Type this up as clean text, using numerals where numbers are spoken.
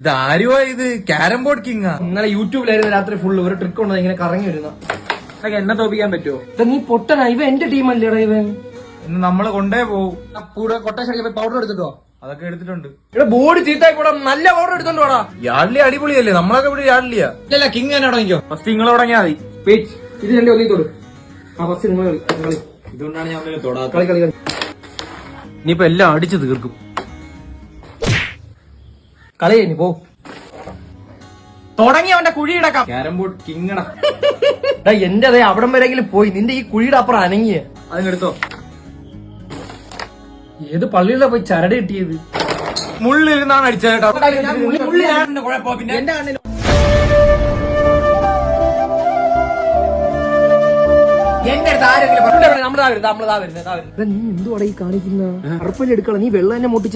ഇത് ആരുവാ ഇത്? ക്യാരം ബോർഡ് കിങ്ങാ? ഇന്നലെ യൂട്യൂബിലായിരുന്നു രാത്രി ഫുള്ള് ഒരു ട്രിക്ക് ഉണ്ട് ഇങ്ങനെ കറങ്ങി വരുന്ന. എന്നെ തോപ്പിക്കാൻ പറ്റുമോ? നീ പൊട്ടനാ, ഇവ എന്റെ ടീമല്ലേടാ ഇവൻ. ഇന്ന് നമ്മള് കൊണ്ടേ പോവും. കൂടെ കൊട്ടേഷൻ പൗഡർ എടുത്തിട്ടോ? അതൊക്കെ എടുത്തിട്ടുണ്ട്. ഇവിടെ ബോഡി ചീത്തായി കൂടാ, നല്ല പൗഡർ എടുത്തോണ്ടോടാ. യാഡ്ലി അടിപൊളിയല്ലേ? നമ്മളൊക്കെ ഇവിടെ യാഡ്ലിയാ. ഇല്ല കിങ് തന്നെ തുടങ്ങിക്കോ. ഫസ്റ്റ് നിങ്ങൾ തുടങ്ങിയാ മതി. വെയിറ്റ്, ഇത് രണ്ടേ ഒന്നിത്തോട്. ഫസ്റ്റ് നിങ്ങൾ കളി. ഇതുകൊണ്ടാണ് ഞാൻ ഒന്നിനും തൊടാത്തത്. കളി കളി കളി. ഇനിയിപ്പോ എല്ലാം അടിച്ചു തീർക്കും. കളി കഴിഞ്ഞു പോ. തുടങ്ങി അവന്റെ കുഴിയിടക്കാം. Carrom board കിങ്ങടാ. എന്റെ അതേ അവിടം വരെങ്കിലും പോയി. നിന്റെ ഈ കുഴിയുടെ അപ്പുറം അനങ്ങിയ. അതിനെടുത്തോ. ഏത് പള്ളിയിലാ പോയി ചരട് കിട്ടിയത്? മുള്ളിരുന്നാണ് അടിച്ചത് കേട്ടോ. പിന്നെ എന്റെ കണ്ണിൽ എന്റെ അടുത്ത് ആരെങ്കിലും നീ എന്തുവാടാ ഈ കാണിക്കുന്ന? അറപ്പല്ലേ എടുക്കണം, നീ വെള്ളം തന്നെ മുട്ടിച്ച